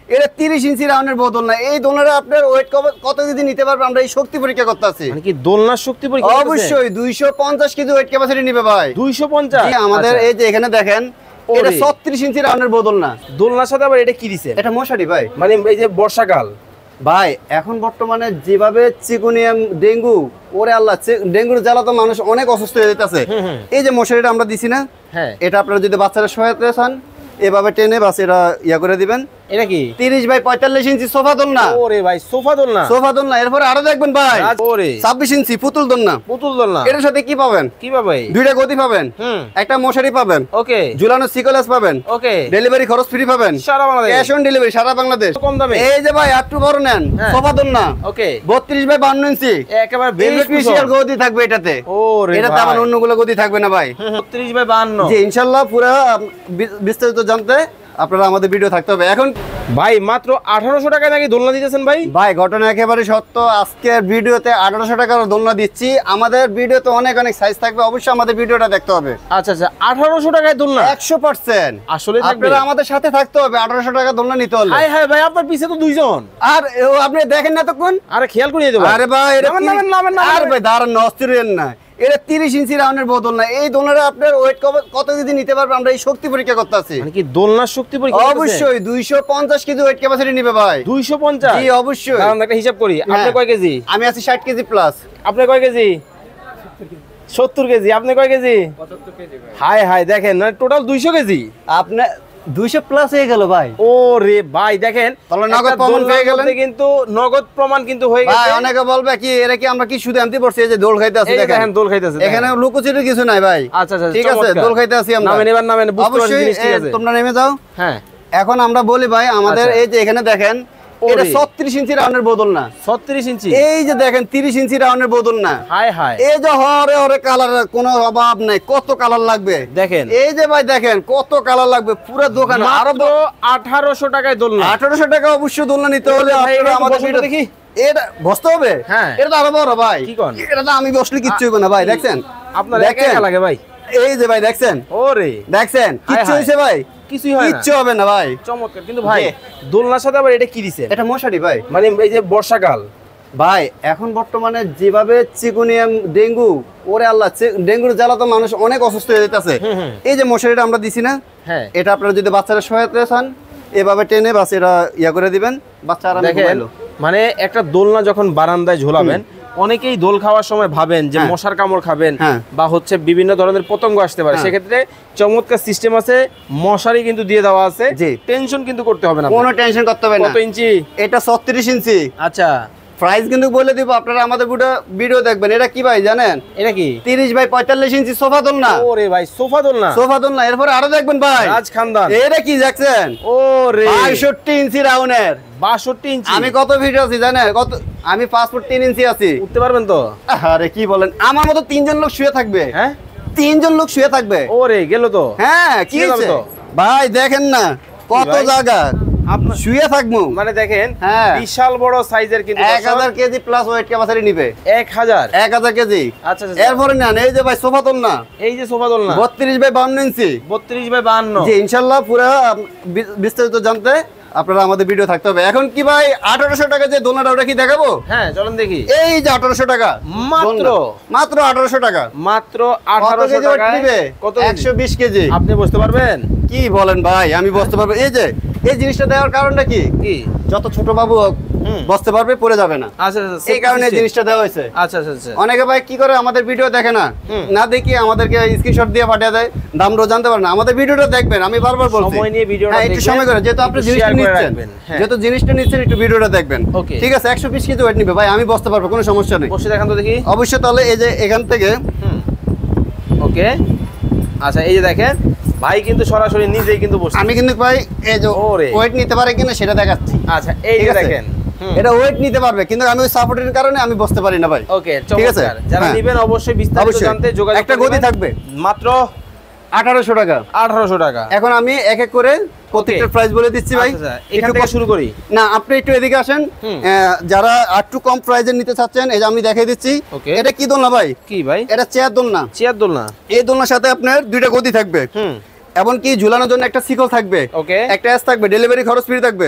এটা 30 ইঞ্চি রাউন্ডের বোতল না। এই দোলনাটা আপনার ওয়েট কত কেজি নিতে পারবে আমরা এই শক্তি পরীক্ষা করতে আছি। মানে কি দোলনার শক্তি পরীক্ষা? অবশ্যই 250 কেজি ওয়েট ক্যাপাসিটি নিবে ভাই। 250? আমাদের এই যে এখানে দেখেন এটা 36 ইঞ্চি রাউন্ডের বোতল না। দোলনার সাথে আবার এটা কি দিছেন? এটা মশারি ভাই। মানে এই যে বর্ষাকাল ভাই এখন বর্তমানে যেভাবে চিকুনিয়াম ডেঙ্গু ওরে আল্লাহ ডেঙ্গুর জ্বালা তো মানুষ অনেক অসুস্থ হয়ে যেতেছে। এই যে মশারিটা আমরা দিছি না, হ্যাঁ এটা আপনারা যদি বাচ্চারা সহায়তা চান এভাবে টেনে বাস এটা ইয়া করে দিবেন। এটা কি 30 বাই 45 ইঞ্চি সোফা দোলনা। ওরে ভাই সোফা দোলনা, সোফা দোলনা। এরপরে আরো দেখবেন ভাই ওরে 26 ইঞ্চি পুতুল দোলনা। পুতুল দোলনা। এটার সাথে কি পাবেন? কি পাবে? দুইটা গদি পাবেন, একটা মশারি পাবেন, ওকে, ঝুলানো সিকলেস পাবেন, ওকে, ডেলিভারি খরচ ফ্রি পাবেন সারা বাংলাদেশ, ক্যাশ অন ডেলিভারি সারা বাংলাদেশ কম দামে। এই যে ভাই একটু বড় নেন সোফা দোলনা, ওকে 32 বাই 52 ইঞ্চি, একেবারে স্পেশাল গদি থাকবে এটাতে। ওরে এটাতে আবার অন্যগুলো গদি থাকবে না ভাই। 32 বাই 52। জি ইনশাআল্লাহ পুরো বিস্তারিত জানতে আপনারা আমাদের ভিডিও থাকতে হবে। এখন ভাই মাত্র 1800 টাকায় নাকি দোলনা দিতেছেন ভাই? ভাই ঘটনা একেবারে সত্য। আজকের ভিডিওতে 1800 টাকার দোলনা দিচ্ছি। আমাদের ভিডিওতে অনেক অনেক সাইজ থাকবে, অবশ্যই আমাদের ভিডিওটা দেখতে হবে। আচ্ছা আচ্ছা 1800 টাকায় দোলনা 100% আসলে আপনারা আমাদের সাথে থাকতে হবে 1800 টাকা দোলনা নিতে হলে। হাই হাই ভাই আপনার পিছে তো দুইজন। আর আপনি দেখেন না তখন? আরে খেয়াল করিয়ে দেব। আরে ভাই এটা নামেন আর ভাই দাঁড়ান অস্থির হন না। এটা 30 ইঞ্চি রাউন্ডের বোতল না। এই দোলনাটা আপনার ওয়েট কত কেজি নিতে পারবে আমরা এই শক্তি পরীক্ষা করতে আছি। মানে কি দোলনার শক্তি পরীক্ষা? অবশ্যই 250 কেজি ওয়েট ক্যাপাসিটি নিবে ভাই। 250? জি অবশ্যই। দাঁড়ান একটা হিসাব করি। আপনি কয় কেজি? আমি আছি 60 কেজি প্লাস। আপনি কয় কেজি? 70 কেজি। আপনি কয় কেজি? 75 কেজি। হাই হাই দেখেন না টোটাল 200 কেজি। আপনি 200 প্লাস হয়ে গেল ভাই। ও রে ভাই দেখেন তাহলে নগদ প্রমাণ পেয়ে গেলেন। কিন্তু নগদ প্রমাণ কিন্তু হয়ে গেছে। ভাই অনেকে বলবে কি এরা কি আমরা কি শুধু আনতে পড়ছি এই যে দোল খাইতে আছি দেখেন দোল খাইতেছে। এখানে লুকোচুরি কিছু নাই ভাই। আচ্ছা আচ্ছা ঠিক আছে দোল খাইতে আছি আমরা। নামেন এবার নামেন বুঝতে পারছি জিনিস ঠিক আছে। তোমরা নেমে যাও। হ্যাঁ এখন আমরা বলি ভাই আমাদের এই যে এখানে দেখেন এটা 36 ইঞ্চি রাউন্ডের বোতল না। 36 ইঞ্চি। এই যে দেখেন 30 ইঞ্চি রাউন্ডের বোতল না। হাই হাই এই যে হরে হরে কালার কোনো অভাব নাই। কত কালার লাগবে দেখেন। এই যে ভাই দেখেন কত কালার লাগবে পুরো দোকান। আরো 1800 টাকায় দোলনা। 1800 টাকা অবশ্যই দোলনা নিতে হলে আপনারা আমাদের ভিডিও দেখি। এটা বসতে হবে। হ্যাঁ এটা তো আরো বড় ভাই। কি কোন? এটা তো আমি বসলে কিচ্ছু হবে না ভাই। দেখছেন আপনার একা একা লাগে ভাই। এই যে ভাই দেখছেন ওরে দেখছেন কিচ্ছু হইছে ভাই? কিছুই হয় না, কিচ্ছু হবে না ভাই। চমৎকার। কিন্তু ভাই দোলনার সাথে আবার এটা কি দিছেন? এটা মশারি ভাই। মানে এই যে বর্ষাকাল ভাই এখন বর্তমানে যেভাবে চিকুনিয়াম ডেঙ্গু ওরে আল্লাহ ডেঙ্গুর জ্বালা তো মানুষ অনেক অসুস্থ হয়ে যেতেছে। এই যে মশারিটা আমরা দিছি না, হ্যাঁ এটা আপনারা যদি বাচ্চারা সহায়তা চান এভাবে টেনে বাস এটা ইয়া করে দিবেন বাচ্চা আরামে ঘুমাইলো। মানে একটা দোলনা যখন বারান্দায় ঝোলাবেন অনেকেই দোল খাওয়ার সময় ভাবেন যে মশার কামড় খাবেন বা হচ্ছে বিভিন্ন ধরনের পতঙ্গ আসতে পারে, সেক্ষেত্রে চমৎকার সিস্টেম আছে, মশারি কিন্তু দিয়ে দেওয়া আছে, টেনশন কিন্তু করতে হবে না, কোনো টেনশন করতে হবে না। কত ইঞ্চি? এটা 36 ইঞ্চি। আচ্ছা প্রাইস কিন্তু বলে দিব, আপনারা আমাদের ভিডিও দেখবেন। এটা কি ভাই জানেন? এটা কি 30 বাই 45 ইঞ্চি সোফা দোলনা। ওরে ভাই সোফা দোলনা, সোফা দোলনা। এরপর আরো দেখবেন ভাই রাজ খানদান। এটা কি দেখছেন? ওরে 62 ইঞ্চি রাউন্ডের। 62 ইঞ্চি। আমি কত ফিট আছি জানেন? কত? আমি 5 ফুট 3 ইঞ্চি আছি। উঠতে পারবেন তো? আরে কি বলেন, আমার মতো 3 জন লোক শুয়ে থাকবে। হ্যাঁ 3 জন লোক শুয়ে থাকবে। ওরে গেল তো। হ্যাঁ কি হইছে ভাই দেখেন না কত জায়গা আপনার শুয়ে থাকবো। মানে দেখেন বিশাল বড় সাইজের, কিন্তু 1000 কেজি প্লাস ওয়েট ক্যাপাসিটি নিবে। 1000 কেজি। আচ্ছা এরপরে নেন এই যে ভাই সোফা দোলনা। এই যে সোফা দোলনা 32 বাই 52 ইঞ্চি। 32 বাই 52। জি ইনশাআল্লাহ পুরো বিস্তারিত জানতে আপনারা আমাদের ভিডিও থাকতে হবে। এখন কি ভাই 1800 টাকা যে দোলনাটা ওটা কি দেখাবো? হ্যাঁ চলেন দেখি। এই যে 1800 টাকা মাত্র 1800 টাকা। মাত্র 1800 টাকা নিবে। কত? 120 কেজি। আপনি বুঝতে পারবেন? কি বলেন ভাই? আমি বুঝতে পারবো। এই যে এই জিনিসটা দেওয়ার কারণটা কি? যত ছোট বাবু হোক বসতে পারবে, পড়ে যাবে না। আচ্ছা এই কারণে এই জিনিসটা দেওয়া হয়েছে। আচ্ছা আচ্ছা। অনেকে ভাই কি করে আমাদের ভিডিও দেখে না, না দেখি আমাদেরকে স্ক্রিনশট দিয়ে পাঠিয়ে দেয়, দামটাও জানতে পারে না। আমাদের ভিডিওটা দেখবেন, আমি বারবার বলছি সময় নিয়ে ভিডিওটা দেখবেন। একটু সময় করে, যেহেতু আপনি জিনিসটা নিচ্ছেন, যেহেতু জিনিসটা নিচ্ছেন একটু ভিডিওটা দেখবেন। ঠিক আছে 120 কেজি ওয়েট নিবে ভাই, আমি বসতে পারবো, কোনো সমস্যা নেই। বসে দেখান তো দেখি। অবশ্যই। তাহলে এই যে এখান থেকে ওকে। আচ্ছা এই যে দেখেন ভাই কিন্তু সরাসরি নিজেই কিন্তু বসে। আমি কিন্তু ভাই এই যে ওয়েট নিতে পারে কিনা সেটা দেখাচ্ছি। আচ্ছা এই যে দেখেন এটা ওয়েট নিতে পারবে, কিন্তু আমি ওই সাপোর্টের কারণে আমি বসতে পারি না ভাই। ওকে ঠিক আছে। যারা নেবেন অবশ্যই বিস্তারিত জানতে যোগাযোগ। একটা গদি থাকবে মাত্র 1800 টাকা। 1800 টাকা। এখন আমি এক এক করে প্রত্যেকটা প্রাইস বলে দিচ্ছি ভাই। এখান থেকে শুরু করি। না আপনি একটু এদিকে আসেন। যারা একটু কম প্রাইসে নিতে চাচ্ছেন এই যে আমি দেখাই দিচ্ছি। এটা কি দোলনা ভাই? কি ভাই? এটা চেয়ার দোলনা। চেয়ার দোলনা। এই দোলনার সাথে আপনার দুইটা গদি থাকবে। এমনকি ঝুলানোর জন্য একটা শিকল থাকবে, ওকে, একটা অ্যাস থাকবে, ডেলিভারি খরচ ফ্রি থাকবে,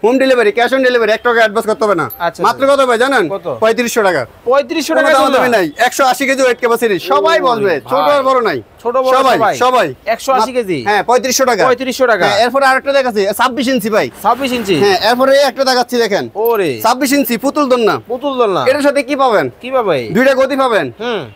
home delivery, cash on delivery, 1 টাকা অ্যাডভান্স করতে হবে না। মাত্র কত ভাই জানেন? 3500 টাকা। 3500 টাকা দাম নাই। 180 কেজি ওয়েট ক্যাপাসিটি, সবাই বলবে, ছোট আর বড় নাই, ছোট বড় সবাই 180 কেজি। হ্যাঁ 3500 টাকা। 3500 টাকা। এরপর আরেকটা দেখাচ্ছি 26 ইঞ্চি ভাই। 26 ইঞ্চি। হ্যাঁ এরপরে একটা দেখাচ্ছি দেখেন। ওরে 26 ইঞ্চি পুতুল দোলনা। পুতুল দোলনা। এটার সাথে কি পাবেন? কি পাবে? দুইটা গদি পাবেন,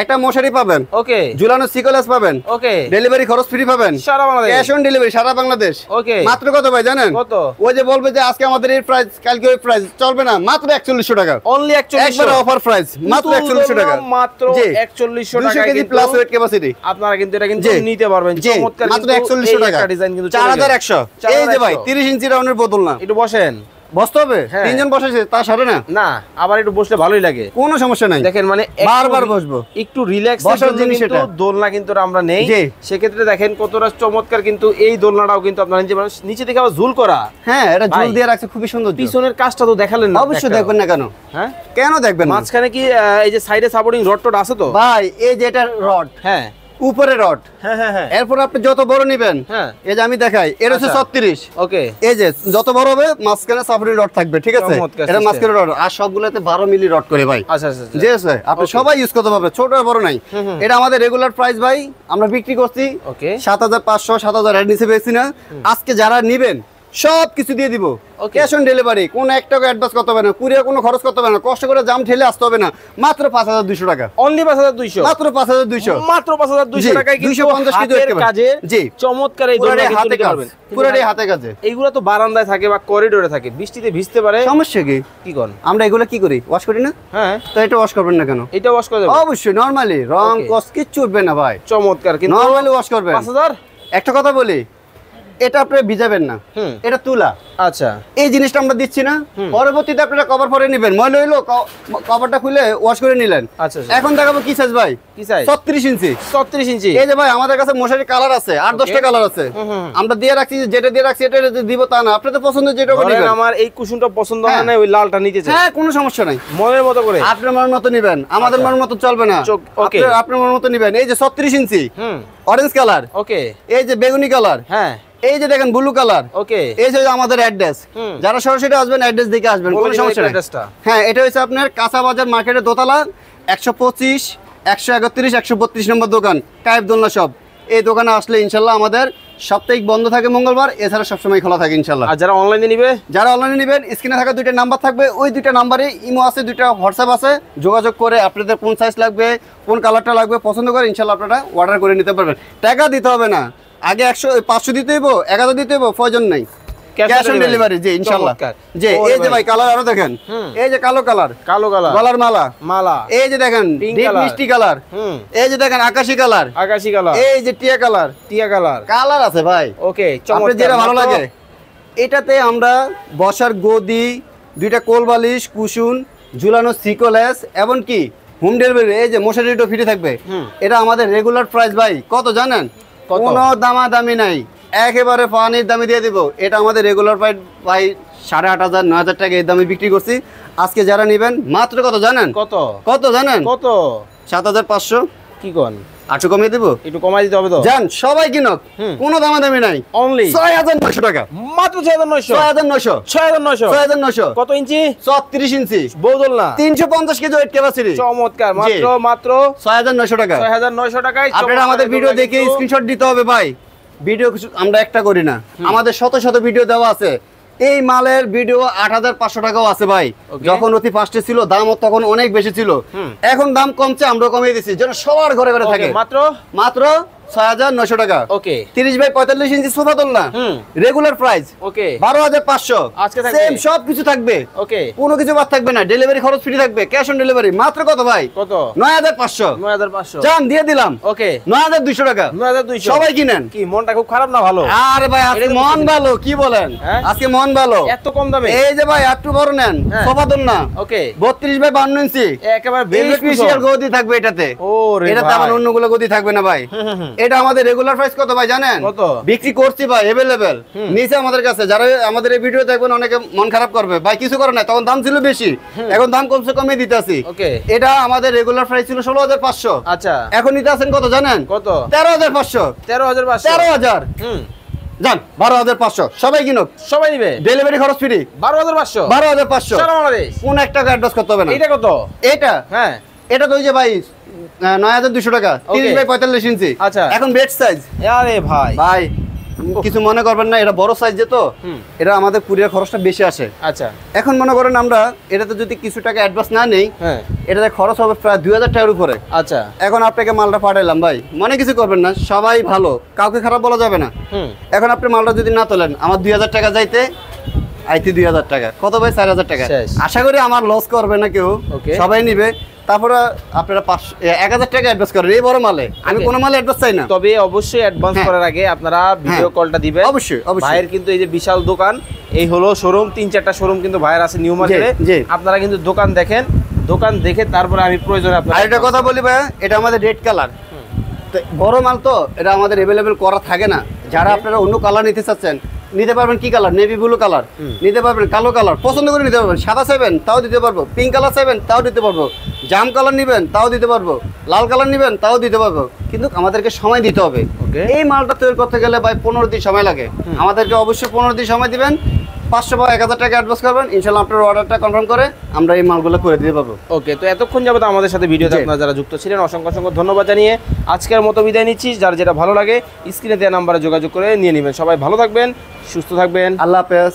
একটা মশারি পাবেন, ওকে, ঝুলানো সিকলেস পাবেন, ওকে, ডেলিভারি খরচ ফ্রি পাবেন সারা বাংলাদেশ, ক্যাশ অন ডেলিভারি সারা বাংলাদেশ। ওকে, মাত্র কত ভাই জানেন? কত? ওই যে বলবে যে আজকে আমাদের এই প্রাইস, কালকে ওই প্রাইস, চলবে না, মাত্র 4100 টাকা। অনলি 4100, একবার অফার প্রাইস, মাত্র 4100 টাকা, মাত্র 4100 টাকা। 200 কেজি প্লাস ওয়েট ক্যাপাসিটি আপনারা কিন্তু এটা কিন্তু নিতে পারবেন। চমৎকার, মাত্র 4100 টাকা। ডিজাইন কিন্তু 4100। এই যে ভাই 30 ইঞ্চি রাউন্ডের বোতল না, একটু বসেন, বসতে হবে, তিনজন বসেছে তা সারে না, না আবার একটু বসলে ভালোই লাগে, কোনো সমস্যা নাই। দেখেন মানে বারবার বসবো, একটু রিল্যাক্স বসার জিনিস এটা। দোলনা কিন্তু আমরা নেই, সেক্ষেত্রে দেখেন কতটা চমৎকার কিন্তু এই দোলনাটাও কিন্তু আপনারা নিচে দেখে আবার ঝুল করা। হ্যাঁ এটা ঝুল দিয়ে রাখছে, খুবই সুন্দর। পিছনের কাজটা তো দেখালেন না? অবশ্যই দেখবেন না কেন? হ্যাঁ কেন দেখবেন? মাঝখানে কি এই যে সাইডে সাপোর্টিং রড টড আছে তো ভাই? এই যে এটা রড, হ্যাঁ উপরে রড, হ্যাঁ এরপর আপনি যত বড় নেবেন, এই যে আমি দেখাই, এটা হচ্ছে 36, ওকে, এই যে যত বড় হবে মাঝখানে সাপোর্টিং রড থাকবে, ঠিক আছে? এটা মাঝখানে রড, আর সবগুলোতে 12 মিলি রড করে ভাই। আচ্ছা আচ্ছা, জি আছে, আপনি সবাই ইউজ করতে পারবেন, ছোট আর বড় নাই। এটা আমাদের রেগুলার প্রাইস ভাই, আমরা বিক্রি করছি 7500, 7000 এর নিচে বেশি না। আজকে যারা নেবেন সব কিছু দিয়ে দিব, ক্যাশ অন ডেলিভারি, কোনো 1 টাকা অ্যাডভান্স করতে হবে না, কুরিয়ার কোনো খরচ করতে হবে না, কষ্ট করে জাম ঠেলে আসতে হবে না, মাত্র 5200 টাকা। অনলি 5200, মাত্র 5200, মাত্র 5200 টাকায় কিন্তু 250 কেজি কাজে জি চমৎকার এই দোলনা কিন্তু নিতে পারবেন। পুরোটাই হাতে কাজে। এইগুলো তো বারান্দায় থাকে বা করিডোরে থাকে, বৃষ্টিতে ভিজতে পারে, সমস্যা কি? কি কোন আমরা এগুলো কি করি, ওয়াশ করি না? হ্যাঁ, তো এটা ওয়াশ করবেন না কেন? এটা ওয়াশ করে দেব অবশ্যই, নরমালি, রং কস কিচ্ছু উঠবে না ভাই, চমৎকার, কিন্তু নরমালি ওয়াশ করবেন। 5000। একটা কথা বলি, এটা আপনি ভিজাবেন না, এটা তুলা। আচ্ছা, এই জিনিসটা আমরা দিচ্ছি না, পরবর্তীতে আপনারা কভার পরে নেবেন, ময়লা হইলো কভারটা খুলে ওয়াশ করে নিলেন। আচ্ছা, এখন দেখাবো কি সাইজ ভাই, কি সাইজ? 36 ইঞ্চি। 36 ইঞ্চি। এই যে ভাই আমাদের কাছে মশারি কালার আছে, 8-10টা কালার আছে, আমরা দিয়ে রাখছি, যেটা দিয়ে রাখছি এটা দিব তা না, আপনাদের পছন্দ যেটা নেবেন। আমার এই কুশনটা পছন্দ হয় না, ওই লালটা নিতে চাই। হ্যাঁ কোনো সমস্যা নাই, মনের মতো করে, আপনার মনের মতো নেবেন, আমাদের মনের মতো চলবে না। ওকে, আপনার মনের মতো নেবেন। এই যে 36 ইঞ্চি, অরেঞ্জ কালার, ওকে, এই যে বেগুনি কালার, হ্যাঁ এই যে দেখেন ব্লু কালার, ওকে, এই যে আমাদের অ্যাড্রেস, যারা সরাসরি আসবেন অ্যাড্রেস দেখে আসবেন, কোনো সমস্যা নেই। হ্যাঁ এটা হচ্ছে আপনার কাঁচা বাজার মার্কেটের দোতলা, 125, 131, 132 নম্বর দোকান, কায়েব দোলনা শপ। এই দোকানে আসলে ইনশাল্লাহ আমাদের সাপ্তাহিক বন্ধ থাকে মঙ্গলবার, এছাড়া সবসময় খোলা থাকে ইনশাল্লাহ। আর যারা অনলাইনে নেবেন, স্ক্রিনে থাকা 2টা নাম্বার থাকবে, ওই 2টা নাম্বারে ইমো আছে, 2টা হোয়াটসঅ্যাপ আছে, যোগাযোগ করে আপনাদের কোন সাইজ লাগবে, কোন কালারটা লাগবে পছন্দ করে ইনশাল্লাহ আপনারা অর্ডার করে নিতে পারবেন। টাকা দিতে হবে না, আগে 500 দিতে হইব, 1000 দিতে হইব, প্রয়োজন নাই, ক্যাশ অন ডেলিভারি। জি ইনশাআল্লাহ। জি এই যে ভাই কালার আরো দেখেন, এই যে কালো কালার, গলার মালা, এই যে দেখেন ডিপ মিষ্টি কালার, এই যে দেখেন আকাশী কালার, এই যে টিয়া কালার আছে ভাই। ওকে, চমৎকার, যেটা ভালো লাগে। এটাতে আমরা বসার গদি, 2টা কোল বালিশ, কুশন, ঝুলানো সিকোলেস, এবং কি হোম ডেলিভারি, এই যে মশারিটা ফ্রি থাকবে। এটা আমাদের রেগুলার প্রাইস ভাই কত জানেন? কোনো দামাদামি নাই, একেবারে পানির দামে দিয়ে দিব। এটা আমাদের রেগুলার প্রাইস ভাই 8500, 9000 টাকা এই দামে বিক্রি করছি। আজকে যারা নেবেন মাত্র কত জানেন? কত জানেন? কত? 7500। কি কোন? আটু কমিয়ে দেব, একটু কমাই দিতে হবে তো, জান সবাই কিনক, কোনো দামাদামি নাই, অনলি 6900 টাকা, মাত্র 6900। কত ইঞ্চি? 36 ইঞ্চি বৌদোলনা, 350 কেজি ওয়েট ক্যাপাসিটি, চমৎকার, মাত্র 6900 টাকা। 6900 টাকায় আপনারা আমাদের ভিডিও দেখে স্ক্রিনশট দিতে হবে ভাই। ভিডিও কিছু আমরা একটা করি না, আমাদের শত শত ভিডিও দেওয়া আছে। এই মালের ভিডিও 8500 টাকাও আছে ভাই। যখন অতি ফার্স্টে ছিল দাম তখন অনেক বেশি ছিল, এখন দাম কমছে, আমরা কমিয়ে দিচ্ছি যেন সবার ঘরে ঘরে থাকে। মাত্র 6900 টাকা। ওকে, 30 বাই 45 ইঞ্চি সোফা দোলনা, রেগুলার প্রাইস। ওকে, 12500 আজকে থাকবে, সেম সব কিছু থাকবে। ওকে, কোনো কিছু বাদ থাকবে না, ডেলিভারি খরচ ফ্রি থাকবে, ক্যাশ অন ডেলিভারি। মাত্র কত ভাই? কত? 9500 জান দিয়ে দিলাম। ওকে, 9200 টাকা। 9200 সবাই কিনেন। কি মনটা খুব খারাপ না? ভালো। আরে ভাই আজকে মন ভালো, কি বলেন? আজকে মন ভালো, এত কম দামে। এই যে ভাই একটু বড় নেন, সোফা দোলনা। ওকে, 32 বাই 52 ইঞ্চি, একেবারে স্পেশাল গদি থাকবে এটাতে। ওরে এটাতে আবার অন্যগুলো গদি থাকবে না ভাই। এটা আমাদের রেগুলার প্রাইস কত ভাই জানেন? কত? বিক্রি করছি ভাই अवेलेबल নিচে আমাদের কাছে। যারা আমাদের এই ভিডিও দেখবেন অনেকে মন খারাপ করবে, ভাই কিছু করে না, তখন দাম ছিল বেশি, এখন দাম কমসে কমে দিতেছি। ওকে, এটা আমাদের রেগুলার প্রাইস ছিল 16500। আচ্ছা, এখন নিতে আছেন কত জানেন? কত? 13500। 13500 জান 12500 সবাই কিনুক, সবাই নিবে, ডেলিভারি খরচ ফ্রি। 12500 সারা বাংলাদেশ, কোন 1 টাকা অ্যাডভান্স করতে হবে না। এটা কত? এটা হ্যাঁ, এটা তো ওই যে ভাই 9200 টাকা, 30 বাই 45 ইঞ্চি। আচ্ছা, এখন বেড সাইজ। আরে ভাই ভাই কিছু মনে করবেন না, এটা বড় সাইজ যে, তো এটা আমাদের কুরিয়ার খরচটা বেশি আসে। আচ্ছা, এখন মনে করেন আমরা এটাতে যদি কিছু টাকা অ্যাডভান্স না নেই, হ্যাঁ, এটাতে খরচ হবে প্রায় 2000 টাকার উপরে। আচ্ছা, এখন আপনাকে মালটা পাঠাইলাম ভাই, মনে কিছু করবেন না, সবাই ভালো, কাউকে খারাপ বলা যাবে না। এখন আপনি মালটা যদি না তোলেন, আমার 2000 টাকা যাইতে আইতে 2000 টাকা, কত ভাই? 4000 টাকা। আশা করি আমার লস করবে না কেউ, সবাই নিবে। তারপরে আপনারা 1000 টাকা অ্যাডভান্স করেন এই বড় মালে, আমি কোনো মালে অ্যাডভান্স চাই না। তবে অবশ্যই অ্যাডভান্স করার আগে আপনারা ভিডিও কলটা দিবেন। অবশ্যই ভাইয়ের কিন্তু এই যে বিশাল দোকান, এই হলো শোরুম, 3-4টা শোরুম কিন্তু ভাইয়ের আছে নিউ মার্কেটে। আপনারা কিন্তু দোকান দেখেন, দোকান দেখে তারপরে আমি প্রয়োজনে আপনার আরেকটা কথা বলি ভাই, এটা আমাদের রেড কালার, তো বড় মাল তো এটা আমাদের अवेलेबल করা থাকে না। যারা আপনারা অন্য কালার নিতে চাচ্ছেন নিতে পারবেন। কি কালার? নেভি ব্লু কালার নিতে পারবেন, কালো কালার পছন্দ করে নিতে পারবেন, সাদা চাইবেন তাও দিতে পারবো, পিঙ্ক কালার চাইবেন তাও দিতে পারবো, জাম কালার নিবেন তাও দিতে পারবো, লাল কালার নিবেন তাও দিতে পারবো। কিন্তু আমাদেরকে সময় দিতে হবে। এই মালটা তৈরি করতে গেলে ভাই 15 দিন সময় লাগে। আমাদেরকে অবশ্যই 15 দিন সময় দিবেন, 500 বা 1000 টাকা অ্যাডভান্স করবেন, ইনশাআল্লাহ আপনার অর্ডারটা কনফার্ম করে আমরা এই মালগুলো করে দিতে পারবো। ওকে, তো এতক্ষণ যাবত আমাদের সাথে ভিডিওতে আপনারা যারা যুক্ত ছিলেন অসংখ্য অসংখ্য ধন্যবাদ জানিয়ে আজকের মতো বিদায় নিচ্ছি। যার যেটা ভালো লাগে স্ক্রিনে দেওয়া নাম্বারে যোগাযোগ করে নিয়ে নেবেন। সবাই ভালো থাকবেন, সুস্থ থাকবেন, আল্লাহ হাফেজ।